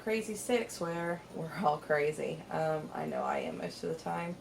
crazy six where we're all crazy. I know I am most of the time.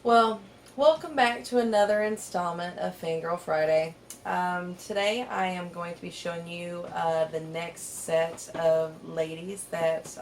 Well, welcome back to another installment of Fangirl Friday. Today I am going to be showing you the next set of ladies that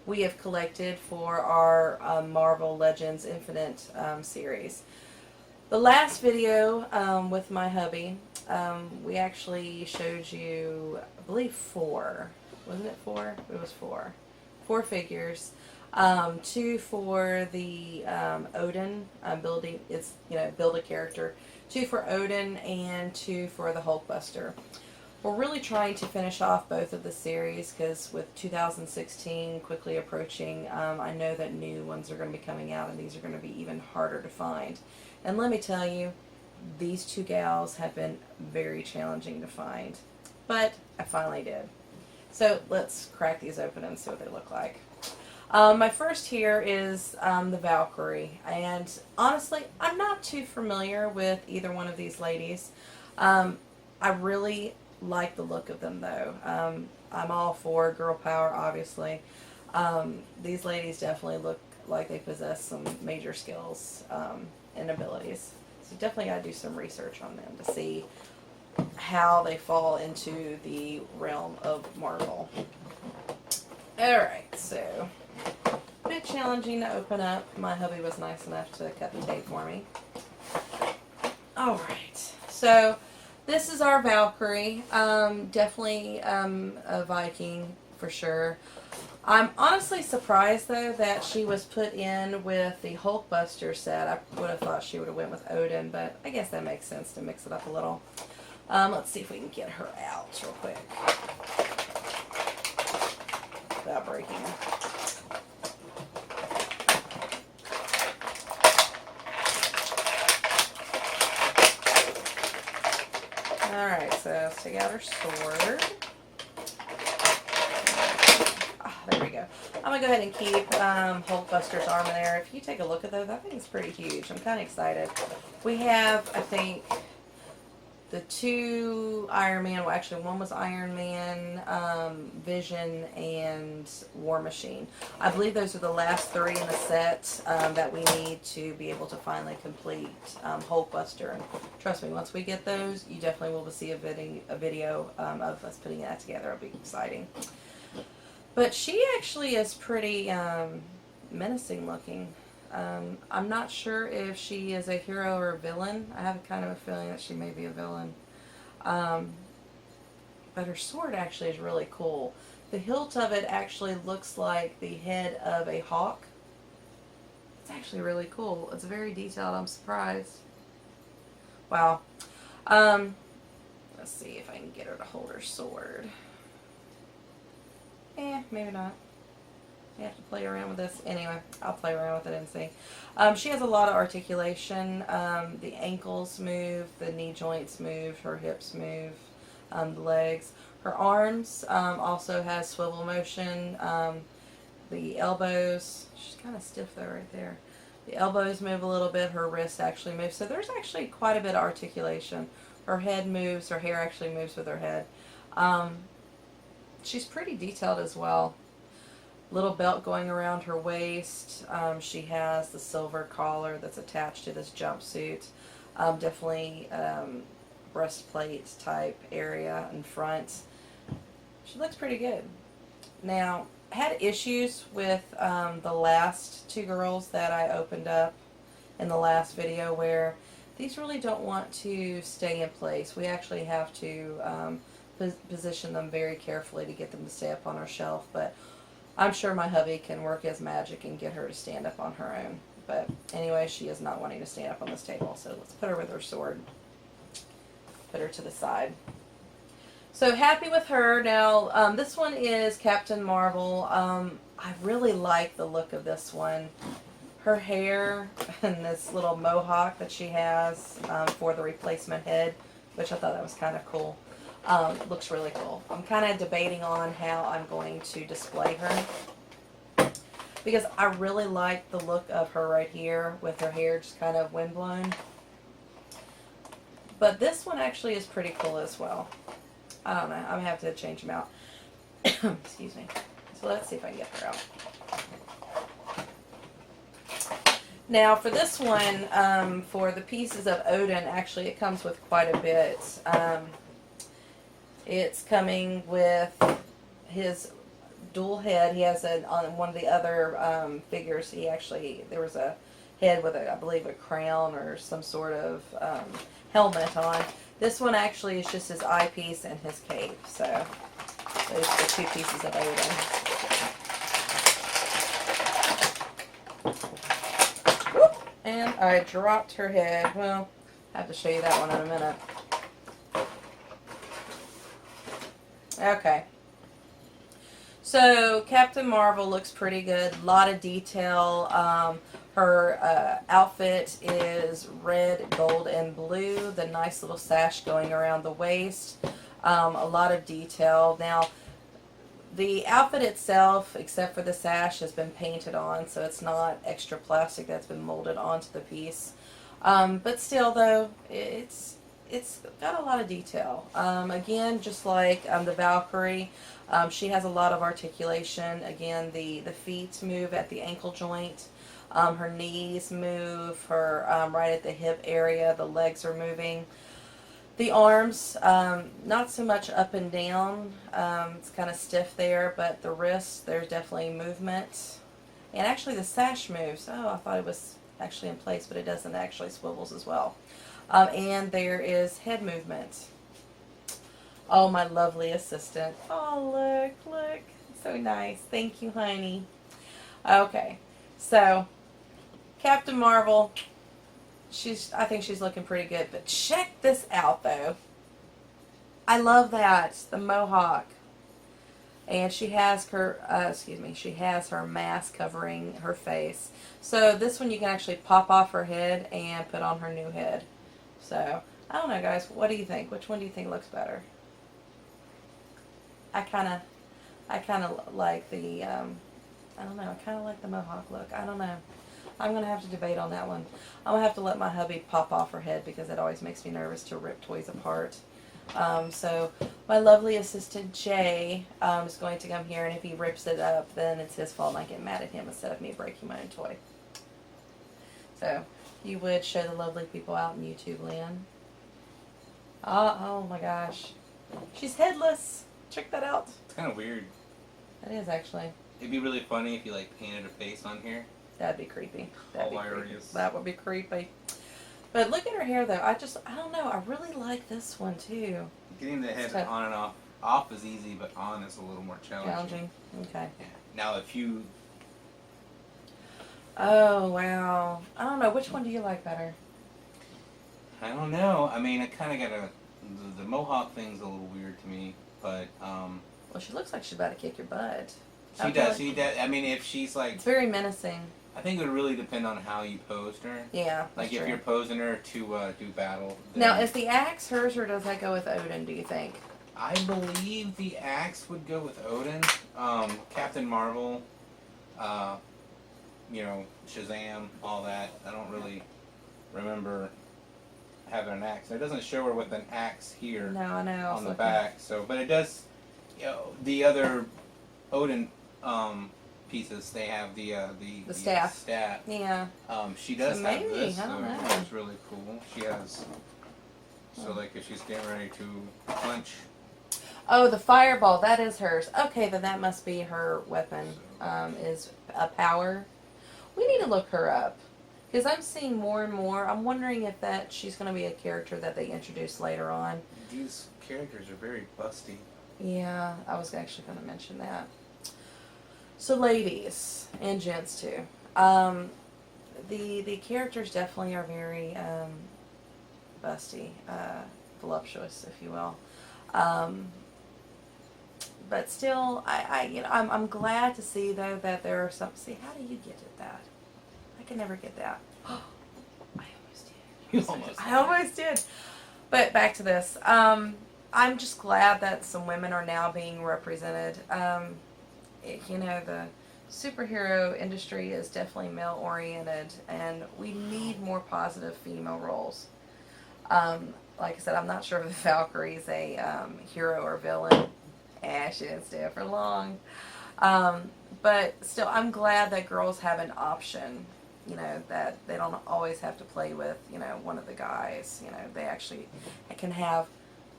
we have collected for our Marvel Legends Infinite series. The last video with my hubby, we actually showed you, I believe, four. Wasn't it four? It was four. Four figures. Two for the Odin building. It's build a character. Two for Odin and two for the Hulkbuster. We're really trying to finish off both of the series because with 2016 quickly approaching, I know that new ones are going to be coming out and these are going to be even harder to find. And let me tell you, these two gals have been very challenging to find. But I finally did. So let's crack these open and see what they look like. My first here is the Valkyrie. And honestly, I'm not too familiar with either one of these ladies. I really like the look of them though. I'm all for girl power, obviously. These ladies definitely look like they possess some major skills and abilities. So definitely got to do some research on them to see how they fall into the realm of Marvel. Alright, so a bit challenging to open up. My hubby was nice enough to cut the tape for me. Alright, so this is our Valkyrie. Definitely a Viking for sure. I'm honestly surprised though that she was put in with the Hulkbuster set. I would have thought she would have went with Odin, but I guess that makes sense to mix it up a little. Let's see if we can get her out real quick without breaking her. Alright, so let's take out her sword. There we go. I'm going to go ahead and keep Hulkbuster's armor there. If you take a look at those, I think it's pretty huge. I'm kind of excited. We have, I think, the two Iron Man. Well, actually, one was Iron Man, Vision, and War Machine. I believe those are the last three in the set that we need to be able to finally complete Hulkbuster. And trust me, once we get those, you definitely will see a video of us putting that together. It'll be exciting. But she actually is pretty menacing looking. I'm not sure if she is a hero or a villain. I have kind of a feeling that she may be a villain. But her sword actually is really cool. The hilt of it actually looks like the head of a hawk. It's actually really cool. It's very detailed. I'm surprised. Wow. Let's see if I can get her to hold her sword. Maybe not. You have to play around with this. Anyway, I'll play around with it and see. She has a lot of articulation. The ankles move, the knee joints move, her hips move, the legs. Her arms also has swivel motion. The elbows, she's kind of stiff though right there. The elbows move a little bit. Her wrists actually move. So there's actually quite a bit of articulation. Her head moves. Her hair actually moves with her head. She's pretty detailed as well. Little belt going around her waist. She has the silver collar that's attached to this jumpsuit. Definitely breastplate type area in front. She looks pretty good. Now, I had issues with the last two girls that I opened up in the last video where these really don't want to stay in place. We actually have to position them very carefully to get them to stay up on our shelf, but I'm sure my hubby can work his magic and get her to stand up on her own. But anyway, she is not wanting to stand up on this table, so let's put her with her sword. Put her to the side. So happy with her. Now, this one is Captain Marvel. I really like the look of this one. Her hair and this little mohawk that she has for the replacement head, which I thought that was kind of cool. Looks really cool. I'm kind of debating on how I'm going to display her because I really like the look of her right here with her hair just kind of windblown. But this one actually is pretty cool as well. I don't know. I'm going to have to change them out. Excuse me. So let's see if I can get her out. Now for this one, for the pieces of Odin, actually it comes with quite a bit. It's coming with his dual head. He has on one of the other figures. There was a head with I believe a crown or some sort of helmet on. This one actually is just his eyepiece and his cape. So those are the two pieces of Odin. Whoop. And I dropped her head. Well, I have to show you that one in a minute. Okay. So Captain Marvel looks pretty good. A lot of detail. Her outfit is red, gold, and blue. The nice little sash going around the waist. A lot of detail. Now, the outfit itself, except for the sash, has been painted on, so it's not extra plastic that's been molded onto the piece. But still, though, it's got a lot of detail. Again, just like the Valkyrie, she has a lot of articulation. Again, the feet move at the ankle joint. Her knees move. Her right at the hip area. The legs are moving. The arms, not so much up and down. It's kind of stiff there, but the wrists, there's definitely movement. And actually, the sash moves. Oh, I thought it was actually in place, but it doesn't. It actually swivels as well. And there is head movement. Oh, my lovely assistant. Oh, look. So nice. Thank you, honey. Okay. So, Captain Marvel, I think she's looking pretty good. But check this out, though. I love that. The mohawk. And she has she has her mask covering her face. So this one you can actually pop off her head and put on her new head. So, I don't know, guys. What do you think? Which one do you think looks better? I kind of like the, I don't know. I kind of like the mohawk look. I don't know. I'm going to have to debate on that one. I'm going to have to let my hubby pop off her head because it always makes me nervous to rip toys apart. So my lovely assistant Jay is going to come here, and if he rips it up, then it's his fault and I get mad at him instead of me breaking my own toy. So you would show the lovely people out in YouTube land. Oh my gosh. She's headless. Check that out. It's kind of weird. It is actually. It'd be really funny if you like painted a face on here. That'd be creepy. Hilarious. That would be creepy. But look at her hair though. I don't know. I really like this one too. Getting the head on and off. Off is easy, but on is a little more challenging. Okay. Yeah. Now if you... Oh, wow. I don't know. Which one do you like better? I don't know. I mean, I kind of got the mohawk thing's a little weird to me, but... Well, she looks like she's about to kick your butt. She does. I mean, if she's like... It's very menacing. I think it would really depend on how you posed her. Yeah, like if true. you're posing her to do battle. Now, is the axe hers or does that go with Odin, do you think? I believe the axe would go with Odin. Captain Marvel, you know, Shazam, all that. I don't really remember having an axe. It doesn't show her with an axe here. No, I know. On the back. So, but it does. You know, the other Odin pieces, they have the staff. Staff. Yeah. She does so have maybe, this, I don't know. which is really cool. She has. So, like, if she's getting ready to punch. Oh, the fireball. That is hers. Okay, then that must be her weapon. Is a power. We need to look her up. Because I'm seeing more and more. I'm wondering if she's going to be a character that they introduce later on. These characters are very busty. Yeah, I was actually going to mention that. So, ladies and gents too. The characters definitely are very busty, voluptuous, if you will. But still, I'm glad to see though that there are some. See, how do you get at that? I can never get that. I almost did. I almost did. But back to this. I'm just glad that some women are now being represented. The superhero industry is definitely male-oriented, and we need more positive female roles. Like I said, I'm not sure if the Valkyrie is a hero or villain. She didn't stay up for long. But still, I'm glad that girls have an option. You know, that they don't always have to play with, one of the guys. They actually can have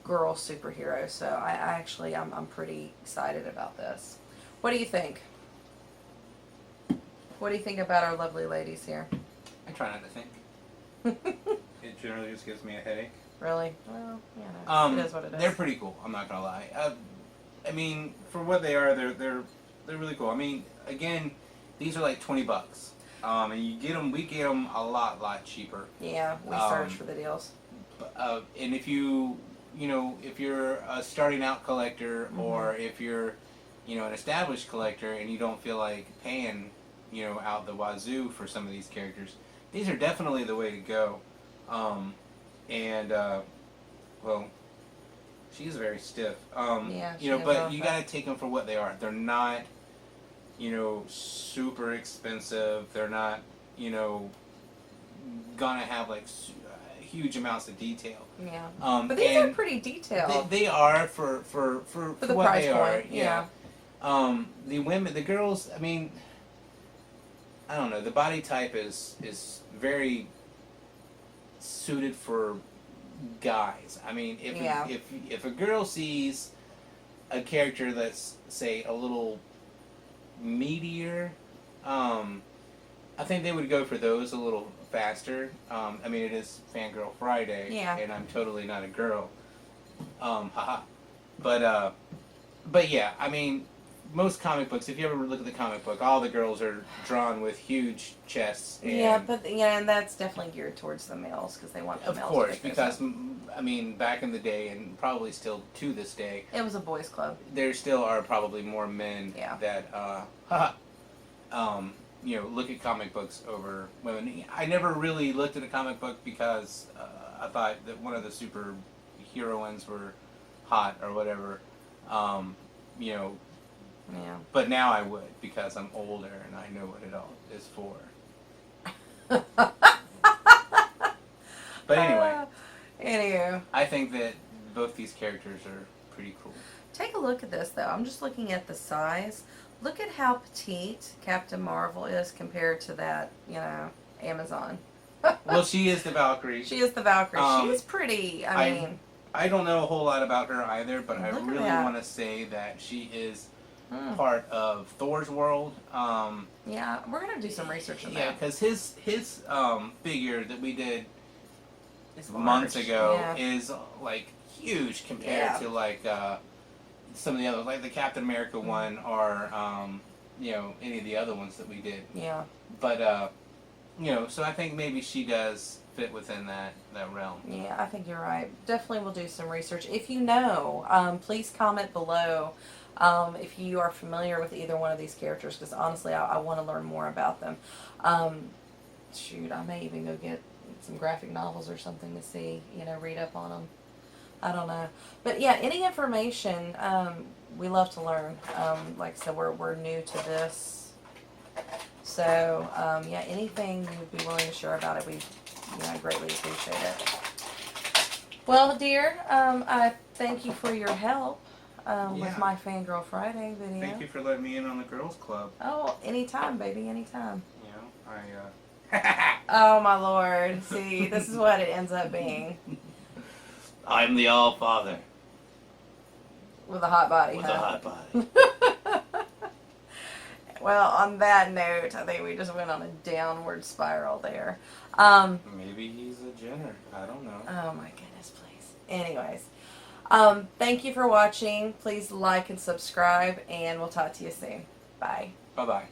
girl superheroes. So I'm pretty excited about this. What do you think? What do you think about our lovely ladies here? I try not to think. It generally just gives me a headache. Really? Well, it is what it is. They're pretty cool. I'm not gonna lie. I mean, for what they are, they're really cool. I mean, again, these are like $20. And you get them. We get them a lot cheaper. Yeah, we search for the deals. And if if you're a starting out collector, or if you're, an established collector, and you don't feel like paying, out the wazoo for some of these characters, these are definitely the way to go. Well, she's very stiff. Yeah, but you gotta take them for what they are. They're not, super expensive. They're not, gonna have like huge amounts of detail. Yeah. But these are pretty detailed. They are for the what price they point. are. Yeah. The girls. I mean, I don't know. The body type is very suited for guys. I mean, if a girl sees a character that's, say, a little meatier, I think they would go for those a little faster. I mean, it is Fangirl Friday, and I'm totally not a girl. Haha. But yeah, I mean, most comic books, if you ever look at the comic book, all the girls are drawn with huge chests. And and that's definitely geared towards the males because they want the males. Of course, because I mean, back in the day, and probably still to this day, it was a boys' club. There still are probably more men that look at comic books over women. I never really looked at a comic book because I thought that one of the super heroines were hot or whatever. Yeah. But now I would, because I'm older and I know what it all is for. But anyway. I think that both these characters are pretty cool. Take a look at this, though. I'm just looking at the size. Look at how petite Captain Marvel is compared to that, Amazon. Well, she is the Valkyrie. She is the Valkyrie. She's pretty. I don't know a whole lot about her either, but I really want to say that she is part of Thor's world. Yeah, we're gonna do some research on that. Yeah, because his figure that we did months ago is like huge compared to like some of the others, like the Captain America one, or any of the other ones that we did. Yeah. But so I think maybe she does fit within that realm. Yeah, I think you're right. Definitely we'll do some research. If you know, please comment below if you are familiar with either one of these characters, because honestly, I want to learn more about them. Shoot, I may even go get some graphic novels or something to see, read up on them. I don't know. But yeah, any information, we love to learn. Like I said, we're new to this. So, anything you would be willing to share about it, we greatly appreciate it. Well, dear, I thank you for your help with my Fangirl Friday video. Thank you for letting me in on the girls' club. Oh, anytime, baby, anytime. I Oh, my Lord. See, this is what it ends up being. I'm the All-Father. With a hot body, With a hot body. Well, on that note, I think we just went on a downward spiral there. Maybe he's a Jenner. I don't know. Oh, my goodness, please. Anyways, thank you for watching. Please like and subscribe, and we'll talk to you soon. Bye. Bye-bye.